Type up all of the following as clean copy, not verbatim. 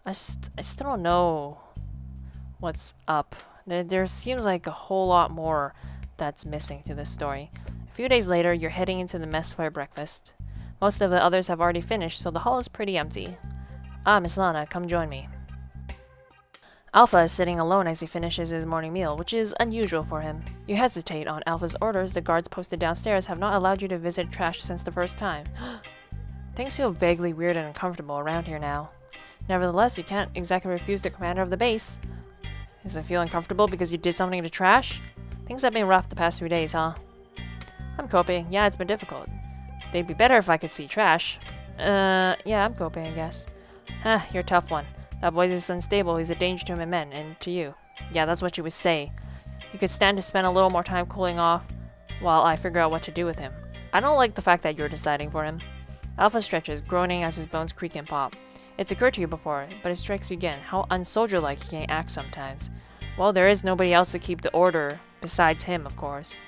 I still don't know what's up. There seems like a whole lot more that's missing to this story. A few days later, you're heading into the mess for breakfast. Most of the others have already finished, so the hall is pretty empty. Ah, Miss Lana, come join me. Alpha is sitting alone as he finishes his morning meal, which is unusual for him. You hesitate. On Alpha's orders, the guards posted downstairs have not allowed you to visit trash since the first time. Things feel vaguely weird and uncomfortable around here now. Nevertheless, you can't exactly refuse the commander of the base. Does it feel uncomfortable because you did something to trash? Things have been rough the past few days, huh? I'm coping. Yeah, it's been difficult. They'd be better if I could see trash. Yeah, I'm coping, I guess. Huh, you're a tough one. That boy is unstable. He's a danger to my men, and to you. Yeah, that's what you would say. You could stand to spend a little more time cooling off while I figure out what to do with him. I don't like the fact that you're deciding for him. Alpha stretches, groaning as his bones creak and pop. It's occurred to you before, but it strikes you again how unsoldier-like he can act sometimes. Well, there is nobody else to keep the order, besides him, of course.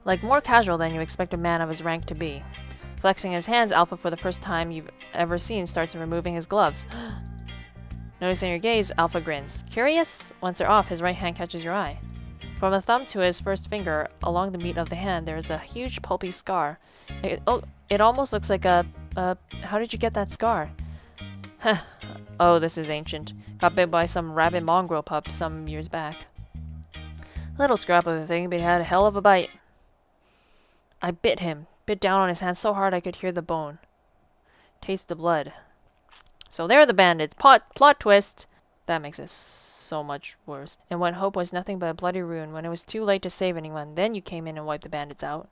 Like more casual than you expect a man of his rank to be. Flexing his hands, Alpha, for the first time you've ever seen, starts removing his gloves. Noticing your gaze, Alpha grins. Curious? Once they're off, his right hand catches your eye. From the thumb to his first finger, along the meat of the hand, there is a huge pulpy scar. It almost looks like a... How did you get that scar? Huh. Oh, this is ancient. Got bit by some rabid mongrel pup some years back. Little scrap of the thing, but he had a hell of a bite. I bit him. Bit down on his hand so hard I could hear the bone. Taste the blood. So there are the bandits. Plot twist. That makes it so much worse. And when hope was nothing but a bloody ruin, when it was too late to save anyone, then you came in and wiped the bandits out.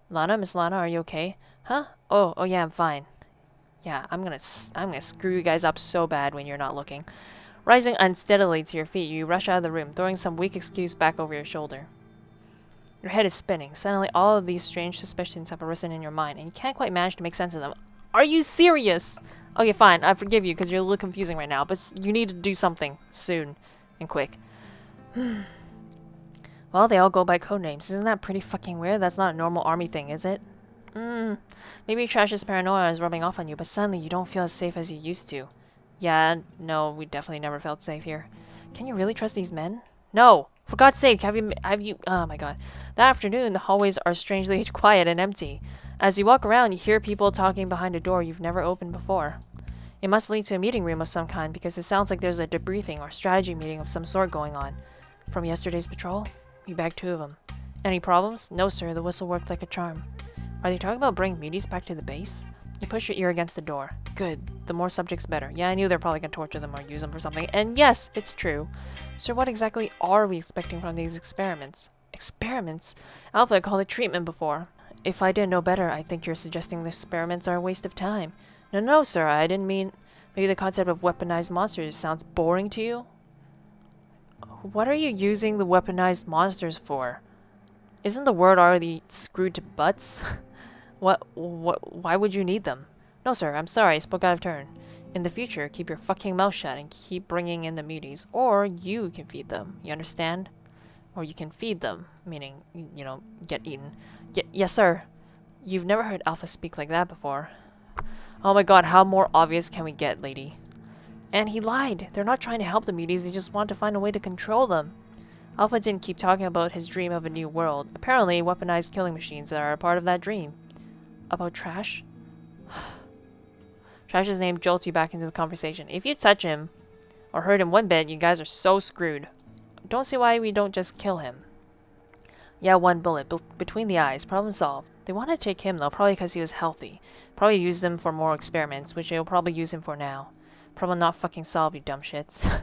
Lana, Miss Lana, are you okay? Huh? Oh yeah, I'm fine. Yeah, I'm gonna screw you guys up so bad when you're not looking. Rising unsteadily to your feet, you rush out of the room, throwing some weak excuse back over your shoulder. Your head is spinning. Suddenly, all of these strange suspicions have arisen in your mind, and you can't quite manage to make sense of them. Are you serious? Okay, fine. I forgive you because you're a little confusing right now, but you need to do something soon and quick. Well, they all go by codenames. Isn't that pretty fucking weird? That's not a normal army thing, is it? Maybe Trash's paranoia is rubbing off on you, but suddenly you don't feel as safe as you used to. Yeah, no, we definitely never felt safe here. Can you really trust these men? No! For God's sake, have you, oh my god. That afternoon, the hallways are strangely quiet and empty. As you walk around, you hear people talking behind a door you've never opened before. It must lead to a meeting room of some kind, because it sounds like there's a debriefing or strategy meeting of some sort going on. From yesterday's patrol? You bagged 2 of them. Any problems? No, sir, the whistle worked like a charm. Are they talking about bringing muties back to the base? You push your ear against the door. Good. The more subjects, better. Yeah, I knew they're probably going to torture them or use them for something. And yes, it's true. So what exactly are we expecting from these experiments? Experiments? Alpha called it treatment before. If I didn't know better, I think you're suggesting the experiments are a waste of time. No, sir, I didn't mean... Maybe the concept of weaponized monsters sounds boring to you? What are you using the weaponized monsters for? Isn't the word already screwed to butts? Why would you need them? No, sir, I'm sorry, I spoke out of turn. In the future, keep your fucking mouth shut and keep bringing in the muties. Or you can feed them, you understand? Or you can feed them, meaning, you know, get eaten. Yes, sir. You've never heard Alpha speak like that before. Oh my god, how more obvious can we get, lady? And he lied. They're not trying to help the muties, they just want to find a way to control them. Alpha didn't keep talking about his dream of a new world. Apparently, weaponized killing machines are a part of that dream. About Trash? Trash's name jolts you back into the conversation. If you touch him, or hurt him one bit, you guys are so screwed. Don't see why we don't just kill him. Yeah, 1 bullet, between the eyes, problem solved. They want to take him though, probably because he was healthy. Probably use him for more experiments, which they'll probably use him for now. Problem not fucking solved, you dumb shits.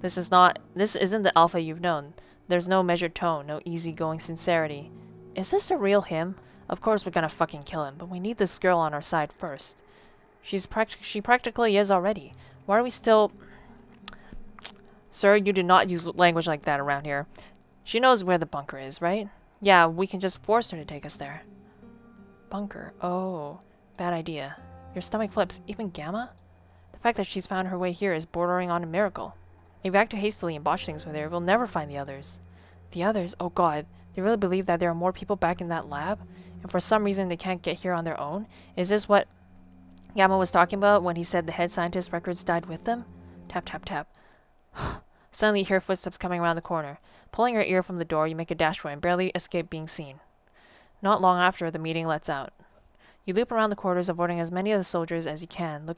This isn't the Alpha you've known. There's no measured tone, no easygoing sincerity. Is this the real him? Of course we're gonna fucking kill him, but we need this girl on our side first. She practically is already. Why are we still... Sir, you do not use language like that around here. She knows where the bunker is, right? Yeah, we can just force her to take us there. Bunker. Oh, bad idea. Your stomach flips. Even Gamma? The fact that she's found her way here is bordering on a miracle. If we act too hastily and botch things with her, we'll never find the others. The others? Oh god. They really believe that there are more people back in that lab? And for some reason they can't get here on their own? Is this what Gamma was talking about when he said the head scientist records died with them? Tap, tap, tap. Suddenly you hear footsteps coming around the corner. Pulling your ear from the door, you make a dash for it and barely escape being seen. Not long after, the meeting lets out. You loop around the corridors, avoiding as many of the soldiers as you can,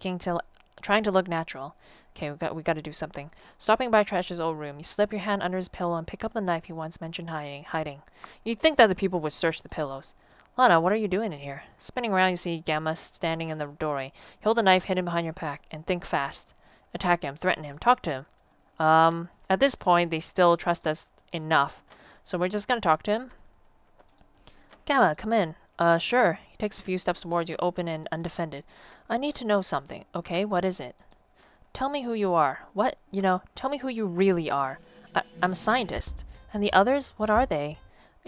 trying to look natural. Okay, we got to do something. Stopping by Trash's old room, you slip your hand under his pillow and pick up the knife he once mentioned hiding. You'd think that the people would search the pillows. Lana, what are you doing in here? Spinning around, you see Gamma standing in the doorway. You hold the knife hidden behind your pack, and think fast. Attack him, threaten him, talk to him. At this point, they still trust us enough, so we're just gonna talk to him. Gamma, come in. Sure. He takes a few steps towards you, open and undefended. I need to know something. Okay, what is it? Tell me who you are. What? Tell me who you really are. I'm a scientist. And the others? What are they?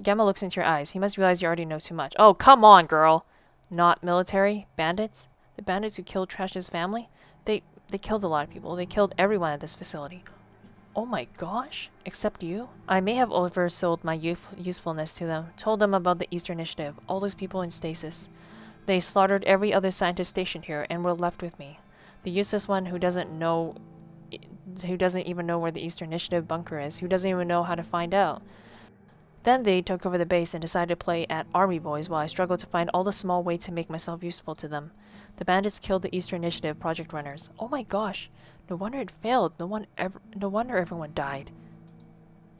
Gamma looks into your eyes. He must realize you already know too much. Oh, come on, girl! Not military? Bandits? The bandits who killed Trash's family? They killed a lot of people. They killed everyone at this facility. Oh my gosh. Except you? I may have oversold my usefulness to them. Told them about the Easter Initiative. All those people in stasis. They slaughtered every other scientist stationed here and were left with me. The useless one who doesn't even know where the Easter Initiative bunker is. Who doesn't even know how to find out. Then they took over the base and decided to play at Army Boys while I struggled to find all the small ways to make myself useful to them. The bandits killed the Easter Initiative project runners. Oh my gosh. No wonder it failed. No wonder everyone died.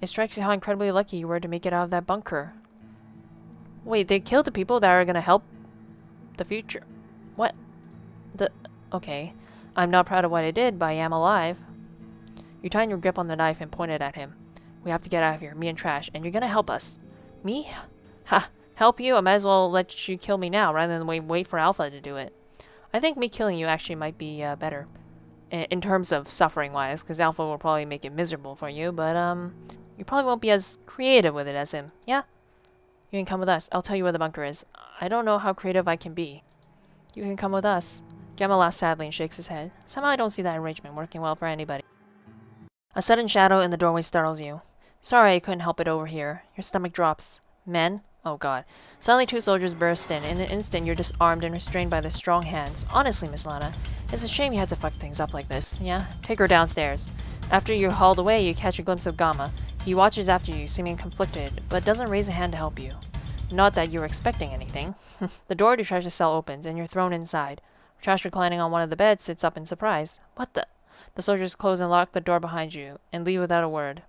It strikes you how incredibly lucky you were to make it out of that bunker. Wait, they killed the people that are gonna help the future. What? Okay. I'm not proud of what I did, but I am alive. You tighten your grip on the knife and point it at him. We have to get out of here, me and Trash, and you're gonna help us. Me? Ha! Help you? I might as well let you kill me now, rather than wait for Alpha to do it. I think me killing you actually might be, better. In terms of suffering-wise, because Alpha will probably make it miserable for you, but, you probably won't be as creative with it as him, yeah? You can come with us. I'll tell you where the bunker is. I don't know how creative I can be. You can come with us. Gamma laughs sadly and shakes his head. Somehow I don't see that arrangement working well for anybody. A sudden shadow in the doorway startles you. Sorry I couldn't help it over here. Your stomach drops. Men? Oh god. Suddenly 2 soldiers burst in. In an instant you're disarmed and restrained by their strong hands. Honestly, Miss Lana, it's a shame you had to fuck things up like this, yeah? Take her downstairs. After you're hauled away, you catch a glimpse of Gamma. He watches after you, seeming conflicted, but doesn't raise a hand to help you. Not that you're expecting anything. The door to Trash's cell opens, and you're thrown inside. Trash, reclining on one of the beds, sits up in surprise. What the? The soldiers close and lock the door behind you, and leave without a word.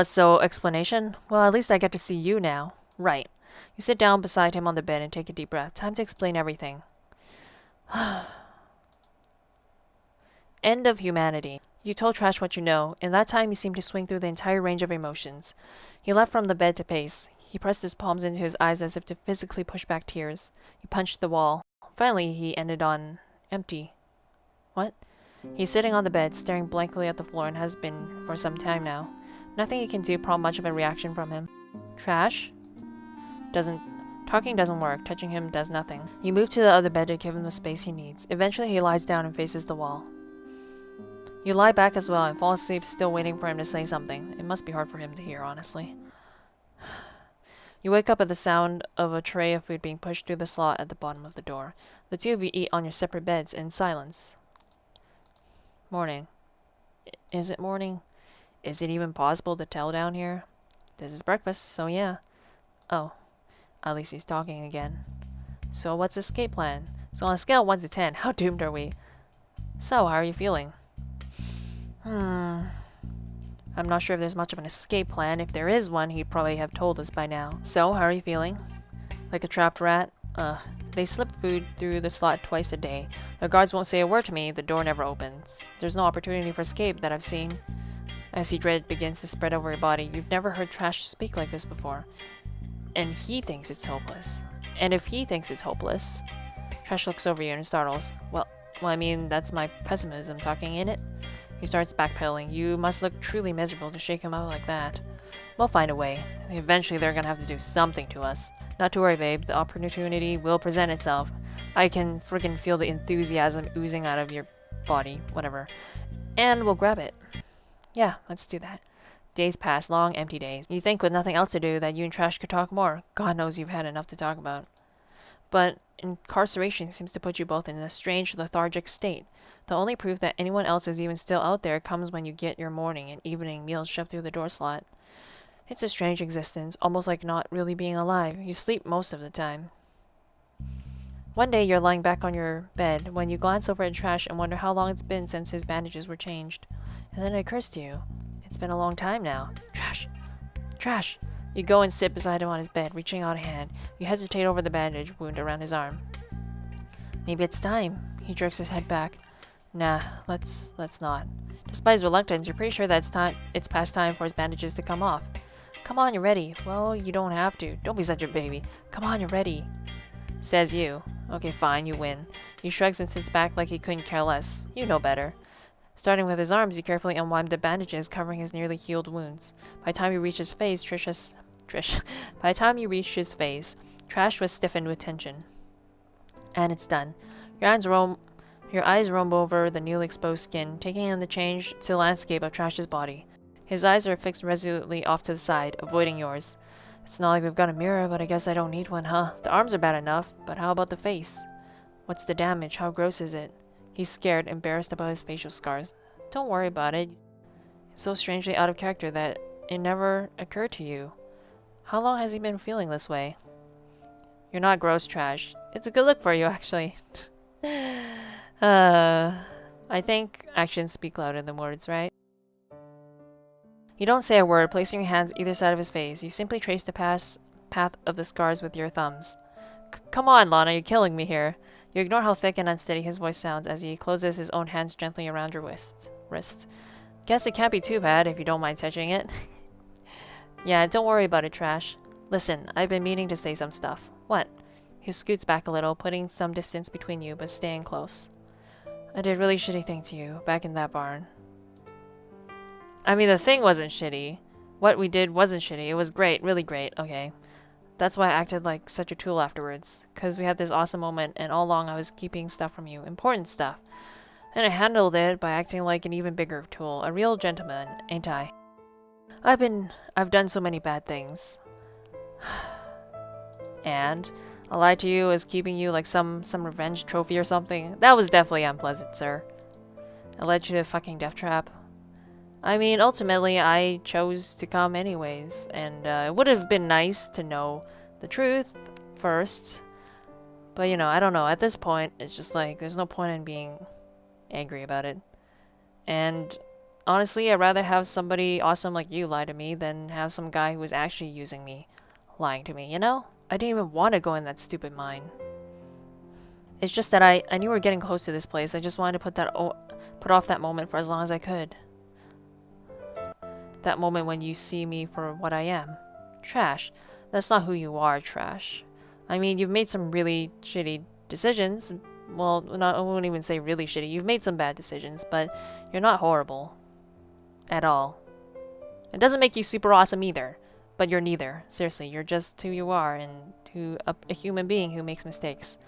So, explanation? Well, at least I get to see you now. Right. You sit down beside him on the bed and take a deep breath. Time to explain everything. End of humanity. You told Trash what you know. In that time, you seemed to swing through the entire range of emotions. He leapt from the bed to pace. He pressed his palms into his eyes as if to physically push back tears. He punched the wall. Finally, he ended on empty. What? He's sitting on the bed, staring blankly at the floor, and has been for some time now. Nothing you can do prompt much of a reaction from him. Trash? Talking doesn't work. Touching him does nothing. You move to the other bed to give him the space he needs. Eventually, he lies down and faces the wall. You lie back as well and fall asleep, still waiting for him to say something. It must be hard for him to hear, honestly. You wake up at the sound of a tray of food being pushed through the slot at the bottom of the door. The 2 of you eat on your separate beds in silence. Morning. Is it morning? Is it even possible to tell down here? This is breakfast, so yeah. Oh. At least he's talking again. So what's the escape plan? So on a scale of 1 to 10, how doomed are we? So, how are you feeling? I'm not sure if there's much of an escape plan. If there is one, he'd probably have told us by now. So, how are you feeling? Like a trapped rat? They slip food through the slot twice a day. The guards won't say a word to me. The door never opens. There's no opportunity for escape that I've seen. I see dread begins to spread over your body. You've never heard Trash speak like this before. And he thinks it's hopeless. And if he thinks it's hopeless... Trash looks over you and startles. Well, I mean, that's my pessimism talking, ain't it? He starts backpedaling. You must look truly miserable to shake him out like that. We'll find a way. Eventually they're gonna have to do something to us. Not to worry, babe. The opportunity will present itself. I can friggin' feel the enthusiasm oozing out of your body. Whatever. And we'll grab it. Yeah, let's do that. Days pass, long, empty days. You think with nothing else to do that you and Trash could talk more. God knows you've had enough to talk about. But incarceration seems to put you both in a strange, lethargic state. The only proof that anyone else is even still out there comes when you get your morning and evening meals shoved through the door slot. It's a strange existence, almost like not really being alive. You sleep most of the time. One day you're lying back on your bed when you glance over at Trash and wonder how long it's been since his bandages were changed. And then it occurs to you, it's been a long time now. Trash! Trash! You go and sit beside him on his bed, reaching out a hand. You hesitate over the bandage wound around his arm. Maybe it's time. He jerks his head back. Nah, let's not. Despite his reluctance, you're pretty sure that it's past time for his bandages to come off. Come on, you're ready. Well, you don't have to. Don't be such a baby. Come on, you're ready. Says you. Okay, fine, you win. He shrugs and sits back like he couldn't care less. You know better. Starting with his arms, you carefully unwind the bandages covering his nearly healed wounds. By the time you reach his face, By the time you reached his face, Trash was stiffened with tension. And it's done. Your eyes roam over the newly exposed skin, taking in the change to the landscape of Trash's body. His eyes are fixed resolutely off to the side, avoiding yours. It's not like we've got a mirror, but I guess I don't need one, huh? The arms are bad enough, but how about the face? What's the damage? How gross is it? He's scared, embarrassed about his facial scars. Don't worry about it. It's so strangely out of character that it never occurred to you. How long has he been feeling this way? You're not gross, Trash. It's a good look for you, actually. I think actions speak louder than words, right? You don't say a word, placing your hands either side of his face. You simply trace the path of the scars with your thumbs. Come on, Lana, you're killing me here. You ignore how thick and unsteady his voice sounds as he closes his own hands gently around your wrists. Guess it can't be too bad if you don't mind touching it. Yeah, don't worry about it, Trash. Listen, I've been meaning to say some stuff. What? He scoots back a little, putting some distance between you, but staying close. I did a really shitty thing to you, back in that barn. I mean, the thing wasn't shitty. What we did wasn't shitty. It was great, really great, okay. That's why I acted like such a tool afterwards. Because we had this awesome moment, and all along I was keeping stuff from you. Important stuff. And I handled it by acting like an even bigger tool. A real gentleman, ain't I? I've done so many bad things. And I lied to you as keeping you like some revenge trophy or something. That was definitely unpleasant, sir. I led you to a fucking death trap. I mean, ultimately, I chose to come anyways, and it would have been nice to know the truth first. But, you know, I don't know. At this point, it's just like, there's no point in being angry about it. And honestly, I'd rather have somebody awesome like you lie to me than have some guy who was actually using me lying to me, you know? I didn't even want to go in that stupid mine. It's just that I knew we were getting close to this place. I just wanted to put off that moment for as long as I could. That moment when you see me for what I am. Trash. That's not who you are, Trash. I mean, you've made some really shitty decisions. Well, I won't even say really shitty. You've made some bad decisions, but you're not horrible. At all. It doesn't make you super awesome either. But you're neither. Seriously, you're just who you are and a human being who makes mistakes.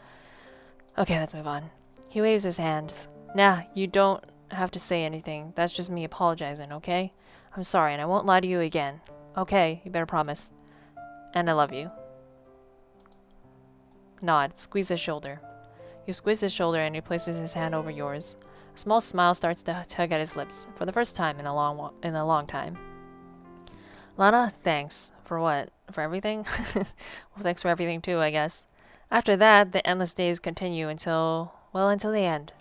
Okay, let's move on. He waves his hand. Nah, you don't have to say anything. That's just me apologizing, okay? I'm sorry, and I won't lie to you again. Okay, you better promise. And I love you. Nod. Squeeze his shoulder. You squeeze his shoulder and he places his hand over yours. A small smile starts to tug at his lips, for the first time in a long time. Lana, thanks. For what? For everything? Well, thanks for everything too, I guess. After that, the endless days continue until the end.